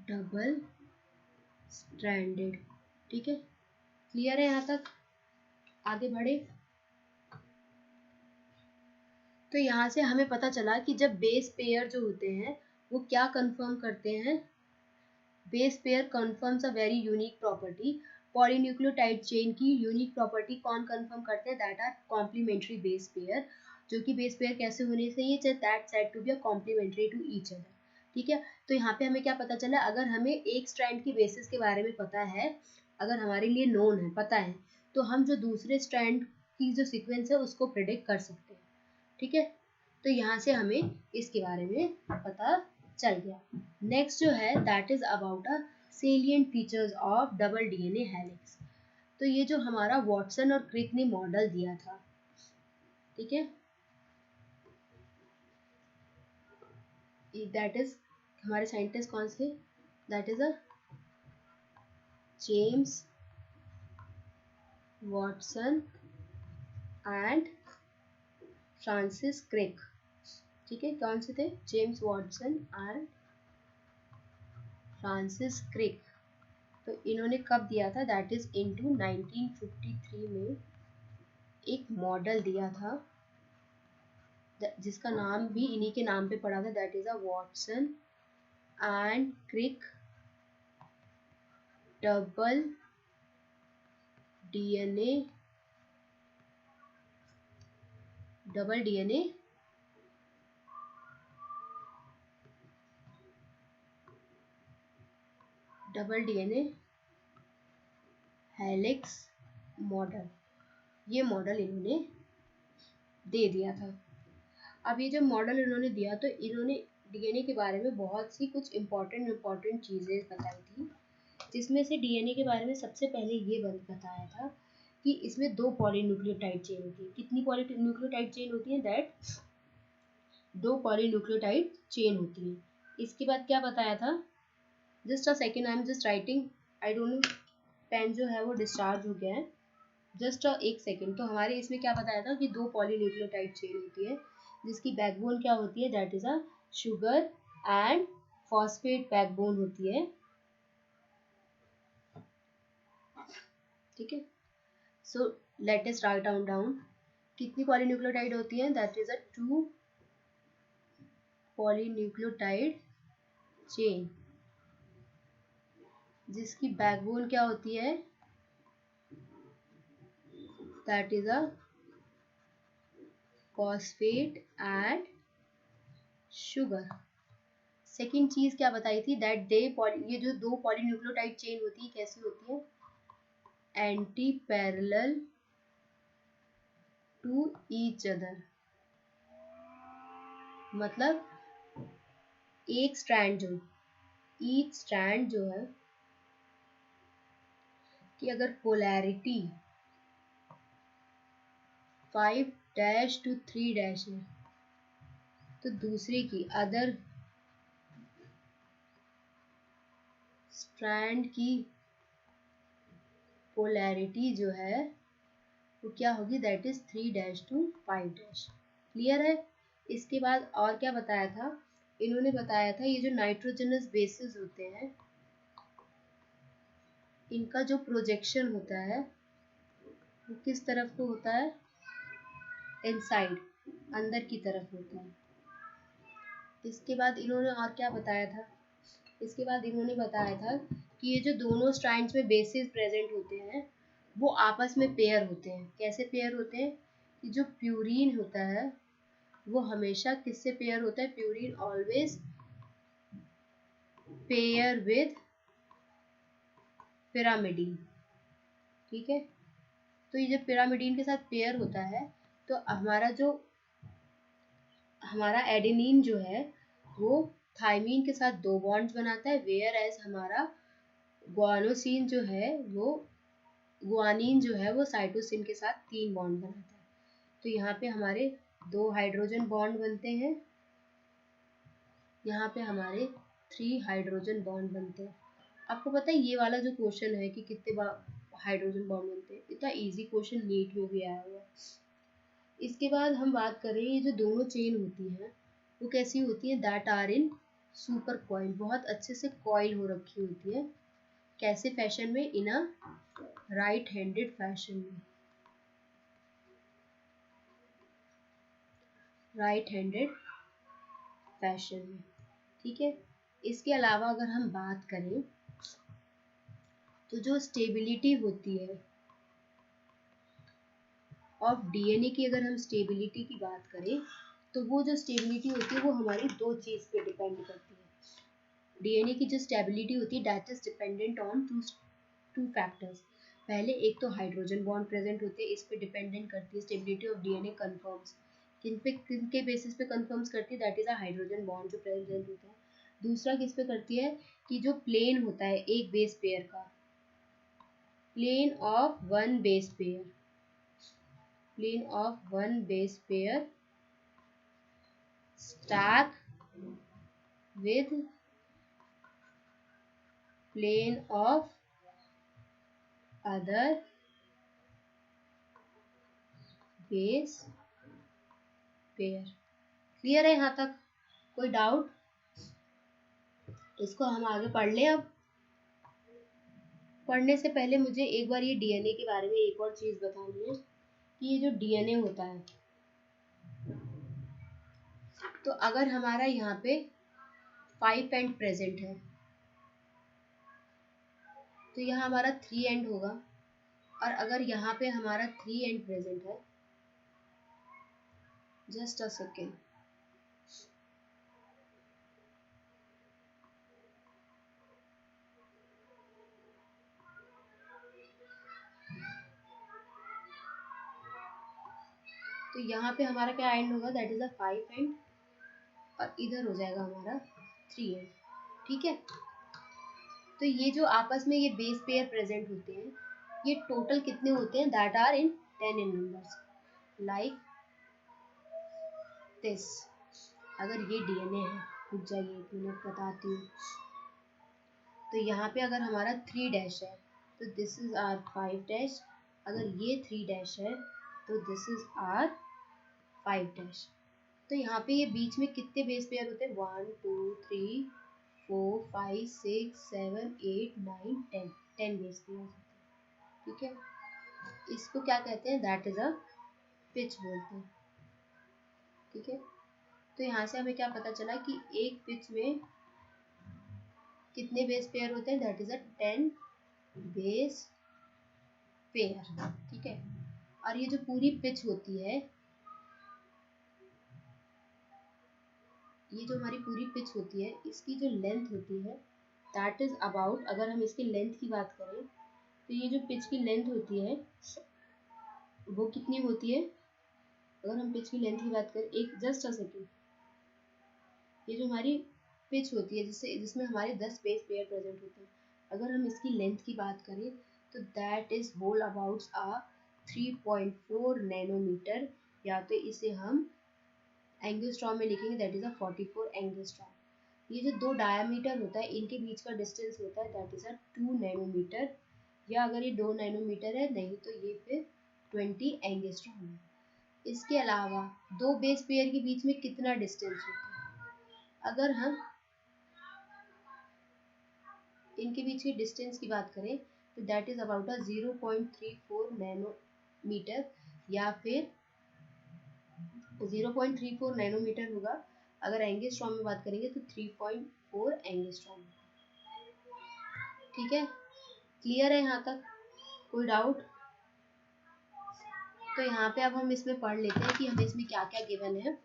double stranded. ठीक है, क्लियर है यहाँ तक, आगे बढ़े। तो यहाँ से हमें पता चला कि जब बेस पेयर जो होते हैं वो क्या कंफर्म करते हैं, base pair confirms a very unique property. Polynucleotide chain की यूनिक प्रॉपर्टी कौन कंफर्म करते हैं, that are complementary base pair, जो कि बेस पेयर कैसे होने चाहिए, that said to be a complementary to each other. ठीक है, तो यहाँ पे हमें क्या पता चला, अगर हमें एक स्ट्रैंड की बेसिस के बारे में पता है, अगर हमारे लिए नोन है, पता है, तो हम जो दूसरे स्ट्रैंड की जो सीक्वेंस है उसको प्रिडिक्ट कर सकते हैं। ठीक है, तो यहाँ से हमें इसके बारे में पता चल गया। नेक्स्ट जो है that is about a salient features of double DNA helix. तो ये जो हमारा वॉटसन और क्रिक ने मॉडल दिया था, ठीक है, दैट इज, हमारे साइंटिस्ट कौन से, that is a James Watson and Francis Crick. ठीक है, कौन से थे, James Watson and Francis Crick. तो इन्होंने कब दिया था, दैट इज इनटू 1953 में एक मॉडल दिया था जिसका नाम भी इन्हीं के नाम पे पड़ा था, that is a Watson and Crick double DNA double DNA double DNA helix model, ये मॉडल इन्होंने दे दिया था। अब ये जो मॉडल इन्होंने दिया तो इन्होंने डीएनए के बारे में बहुत सी कुछ इम्पोर्टेंट चीज़ें बताई थी, जिसमें से डीएनए के बारे में सबसे पहले ये बताया था कि इसमें 2 पॉलीन्यूक्लियोटाइड चेन होती है। कितनी पॉलीन्यूक्लियोटाइड चेन होती है, दैट 2 पॉलीन्यूक्लियोटाइड चेन होती है। इसके बाद क्या बताया था, just a second, I am just writing, I don't know, pen जो है वो डिस्चार्ज हो गया है, जस्ट एक सेकेंड। तो हमारे इसमें क्या बताया था कि 2 पॉलीन्यूक्लियोटाइड चेन होती है जिसकी बैकबोन क्या होती है, that is a sugar and phosphate backbone होती है। ठीक है, so let us write down कितनी पॉलीन्यूक्लियोटाइड होती है, that is a 2 polynucleotide chain जिसकी बैकबोन क्या होती है, that is a phosphate and sugar. Second चीज क्या बताई थी, दैट ये जो 2 पॉलीन्यूक्लियोटाइड चेन होती है कैसी होती है, anti parallel to each other, मतलब एक स्ट्रैंड जो ईच स्ट्रैंड जो है कि अगर पोलैरिटी 5' to 3' है तो दूसरे की अदर स्ट्रैंड की पोलैरिटी जो है वो क्या होगी, दैट इज 3' to 5'। क्लियर है। इसके बाद और क्या बताया था, इन्होंने बताया था ये जो नाइट्रोजनस बेसिस होते हैं इनका जो प्रोजेक्शन होता है वो किस तरफ को होता है, इनसाइड, अंदर की तरफ होता है। इसके बाद इन्होंने और क्या बताया था, इसके बाद इन्होंने बताया था कि ये जो दोनों स्ट्रैंड्स में बेसिस प्रेजेंट होते हैं वो आपस में पेयर होते हैं। कैसे पेयर होते हैं कि जो प्यूरीन होता है वो हमेशा किससे पेयर होता है, purine always pair with pyrimidine. ठीक है, तो ये जब पिरामिडीन के साथ पेयर होता है तो हमारा एडेनिन जो है वो थाइमीन के साथ 2 बॉन्ड्स बनाता है, वेयर एज हमारा ग्वानोसिन जो है वो गुआनिन जो है वो साइटोसिन के साथ 3 बॉन्ड बनाता है। तो यहाँ पे हमारे 2 हाइड्रोजन बॉन्ड बनते हैं, यहाँ पे हमारे 3 हाइड्रोजन बॉन्ड बनते हैं। आपको पता है ये वाला जो क्वेश्चन है कि कितने हाइड्रोजन बॉन्ड बनते हैं, इतना इजी क्वेश्चन नीट में भी आया हुआ है। इसके बाद हम बात करें ये जो दोनों चेन होती हैं वो कैसी होती है, that are in super coil, बहुत अच्छे से कॉइल हो रखी होती है। कैसे फैशन में, इन अ राइट हैंडेड फैशन में, राइट हैंडेड फैशन में। ठीक है, इसके अलावा अगर हम बात करें तो जो स्टेबिलिटी होती है ऑफ डीएनए की, अगर हम स्टेबिलिटी की बात करें तो वो जो स्टेबिलिटी होती है वो हमारी 2 चीज पे डिपेंड करती है। डीएनए की जो स्टेबिलिटी होती है that is dependent on two factors. पहले एक तो हाइड्रोजन बॉन्ड प्रेजेंट होते हैं, इस पे डिपेंडेंट करती है स्टेबिलिटी ऑफ डीएनए कंफर्म्स। किनके बेसिस पे कंफर्म्स करती है, that is a hydrogen bond जो प्रेजेंट होता है। दूसरा किस पे करती है कि जो प्लेन होता है एक बेस पेयर का, plane of one base pair, plane of one base pair stack with plane of other base pair। Clear है यहाँ तक, कोई डाउट? इसको हम आगे पढ़ लें। अब पढ़ने से पहले मुझे एक बार ये डीएनए के बारे में एक और चीज बतानी है कि ये जो डीएनए होता है तो अगर हमारा यहाँ पे 5 एंड प्रेजेंट है तो यहाँ हमारा 3 एंड होगा, और अगर यहाँ पे हमारा 3 एंड प्रेजेंट है, जस्ट अ सेकेंड, तो यहाँ पे हमारा क्या एंड होगा, दैट इज अ 5 एंड, और इधर हो जाएगा हमारा 3 एंड। ठीक है, तो ये जो आपस में ये बेस पेयर प्रेजेंट होते हैं ये टोटल कितने होते हैं, that are in 10 in numbers, like this. अगर ये डीएनए है, रुक जाइए एक मिनट बताती हूँ। तो यहाँ पे अगर हमारा 3' है तो दिस इज आर 5', अगर ये 3' है तो दिस इज आर 5'। तो यहाँ पे ये बीच में कितने बेस पेयर होते हैं, 1 2 3 4 5 6 7 8 9 10, 10 बेस पेयर होते हैं। ठीक है, इसको क्या कहते हैं, दैट इज अ पिच बोलते हैं। ठीक है, तो यहाँ से हमें क्या पता चला कि एक पिच में कितने बेस पेयर होते हैं, that is a 10 base pair. ठीक है, और ये जो पूरी पिच होती है, ये जो हमारी पूरी पिच होती है इसकी जो लेंथ होती है दैट इज अबाउट, अगर हम इसकी लेंथ की बात करें तो ये जो पिच की लेंथ होती है वो कितनी होती है, अगर हम पिच की लेंथ की बात करें, एक जस्ट अ सेकेंड, ये जो हमारी पिच होती है जिसमें हमारे 10 बेस पेयर प्रेजेंट होते हैं। अगर हम इसकी लेंथ की बात करें तो that is whole about 3.4 nanometre, या तो इसे हम एंगस्ट्रॉम में लिखेंगे, दैट इज 44 एंगस्ट्रॉम। ये जो दो डायमीटर होता है इनके बीच का डिस्टेंस होता है दैट इज 2 नैनोमीटर, या अगर ये 2 नैनोमीटर है नहीं तो ये फिर 20 एंगस्ट्रॉम है। इसके अलावा दो बेस पेयर के बीच में कितना डिस्टेंस होता है, अगर हम इनके बीच के डिस्टेंस की बात करें तो दैट इज अबाउट 0.34 नैनोमीटर, या फिर 0.34 नैनोमीटर होगा। अगर एंगस्ट्रॉम में बात करेंगे तो 3.4 एंगस्ट्रॉम। ठीक है, क्लियर है यहाँ तक, कोई डाउट? तो यहाँ पे अब हम इसमें पढ़ लेते हैं कि हमें इसमें क्या क्या गिवन है,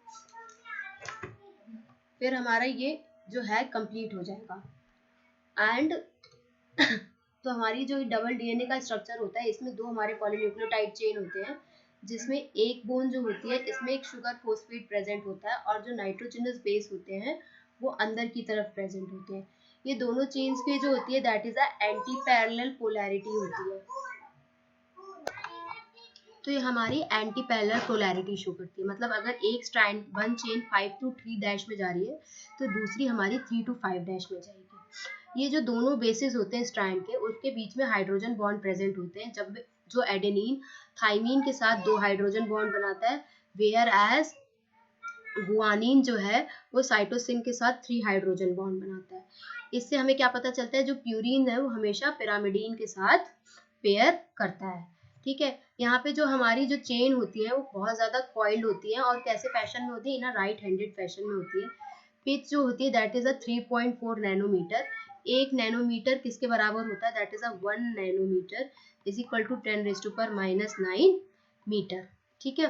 फिर हमारा ये जो है कंप्लीट हो जाएगा। एंड तो हमारी जो डबल डीएनए का स्ट्रक्चर होता है इसमें दो हमारे पॉलीन्यूक्लियोटाइड चेन होते हैं, जिसमें एक बोन जो होती है इसमें एक शुगर फोस्फेट प्रेजेंट होता है, और जो नाइट्रोजनस बेस होते हैं वो अंदर की तरफ प्रेजेंट होते हैं। ये दोनों चेन्स के जो होती है that is a anti parallel polarity होती है। तो ये हमारी एंटी पैरेलल पोलैरिटी शो करती है, मतलब अगर एक strand one chain 5 to 3 dash में जा रही है तो दूसरी हमारी 3 to 5 डैश में जाएगी। ये जो दोनों बेसिस होते हैं स्ट्रैंड के उसके बीच में हाइड्रोजन बॉन्ड प्रेजेंट होते हैं, जब जो एडेनिन थाइमीन के साथ 2 हाइड्रोजन बॉन्ड बनाता है, वेयर एज गुआनिन जो है वो साइटोसिन के साथ 3 हाइड्रोजन बॉन्ड बनाता है। इससे हमें क्या पता चलता है, जो प्यूरिन है वो हमेशा पिरामिडीन के साथ पेयर करता है। ठीक है, यहाँ पे जो हमारी जो चेन होती है वो बहुत ज्यादा कॉइल्ड होती है, और कैसे फैशन में होती है, इन राइट हैंडेड फैशन में होती है। पिच जो होती है दैट इज 3.4 नैनोमीटर। एक नैनोमीटर किसके बराबर होता है, that is 1 nanometre is equal to 10⁻⁹ metre. ठीक है,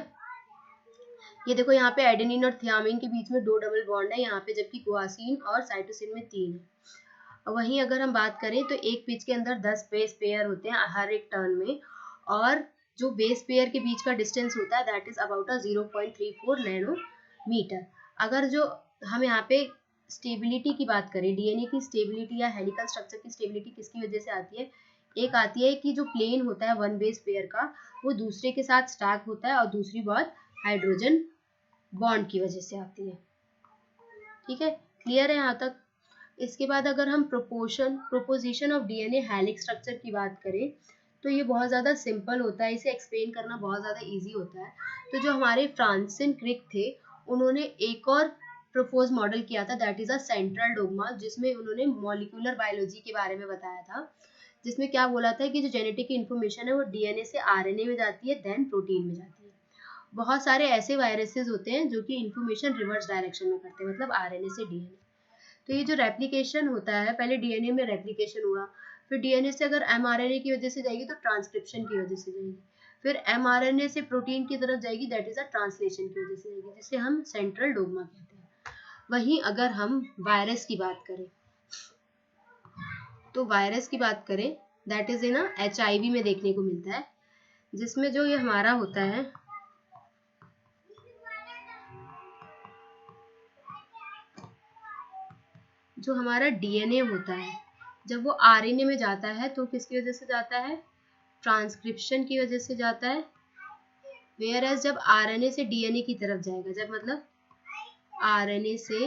ये देखो यहाँ पे एडेनिन और थियामिन के बीच में 2 डबल बॉन्ड है यहाँ पे, जबकि गुआसिन और साइटोसिन में 3 है। वहीं अगर हम बात करें तो एक पिच के अंदर 10 बेस पेयर होते हैं हर एक टर्न में, और जो बेस पेयर के बीच का डिस्टेंस होता है दैट इज अबाउट 0.34 नैनोमीटर। अगर जो हम यहाँ पे स्टेबिलिटी की बात करें, डीएनए की स्टेबिलिटी या हेलिकल स्ट्रक्चर की स्टेबिलिटी किसकी वजह से आती है, एक आती है कि जो प्लेन होता है वन बेस पेयर का वो दूसरे के साथ स्टैक होता है, और दूसरी बात हाइड्रोजन बॉन्ड की वजह से आती है। ठीक है, क्लियर है यहाँ तक? इसके बाद अगर हम proposition of DNA helix structure की बात करें तो ये बहुत ज़्यादा सिंपल होता है, इसे एक्सप्लेन करना बहुत ज़्यादा इजी होता है। तो जो हमारे फ्रांसिन क्रिक थे उन्होंने एक और प्रपोज मॉडल किया था that is a central dogma, जिसमें उन्होंने मॉलिक्यूलर बायोलॉजी के बारे में बताया था, जिसमें क्या बोला था कि जो जेनेटिक इन्फॉर्मेशन है वो डीएनए से आरएनए में जाती है, देन प्रोटीन में जाती है। बहुत सारे ऐसे वायरसेस होते हैं जो कि इन्फॉर्मेशन रिवर्स डायरेक्शन में करते हैं, मतलब आरएनए से डीएनए। तो ये जो रेप्लिकेशन होता है, पहले डीएनए में रेप्लिकेशन हुआ, फिर डीएनए से अगर एमआरएनए की वजह से जाएगी तो ट्रांसक्रिप्शन की वजह से जाएगी, फिर एमआरएनए से प्रोटीन की तरफ जाएगी दैट इज अ ट्रांसलेशन की वजह से जाएगी, जिसे हम सेंट्रल डोग्मा कहते हैं। वहीं अगर हम वायरस की बात करें तो वायरस की बात करें दैट इज इन एचआईवी में देखने को मिलता है, जिसमें जो ये हमारा होता है जो हमारा डीएनए होता है जब वो आरएनए में जाता है तो किसकी वजह से जाता है, ट्रांसक्रिप्शन की वजह से जाता है। वेयर एज जब आरएनए से डीएनए की तरफ जाएगा, जब मतलब आरएनए से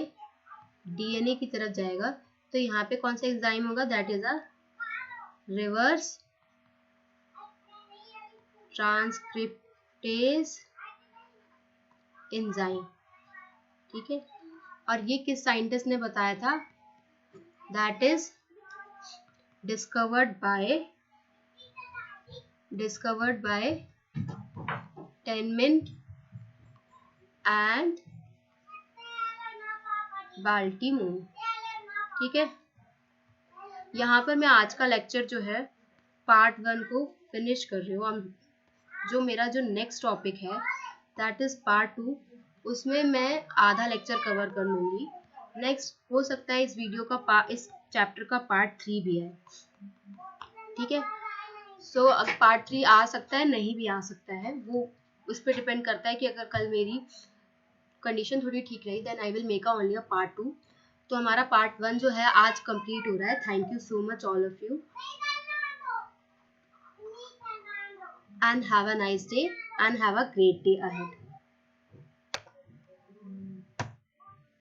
डीएनए की तरफ जाएगा तो यहाँ पे कौन सा एंजाइम होगा, that is a reverse transcriptase enzyme. ठीक है, और ये किस साइंटिस्ट ने बताया था, that is discovered by Temin and Baltimore. ठीक है, यहाँ पर मैं आज का लेक्चर जो है पार्ट 1 को फिनिश कर रही हूँ। जो मेरा जो नेक्स्ट टॉपिक है दैट इज पार्ट 2, उसमें मैं आधा लेक्चर कवर कर लूँगी। नेक्स्ट हो सकता है इस वीडियो का इस चैप्टर का पार्ट 3 भी है। ठीक है, सो अब पार्ट 3 आ सकता है, नहीं भी आ सकता है, वो उस पर डिपेंड करता है कि अगर कल मेरी कंडीशन थोड़ी ठीक रही then I will make only a part 2। तो हमारा पार्ट 1 जो है आज कंप्लीट हो रहा है। Thank you so much all of you and have a nice day and have a great day ahead.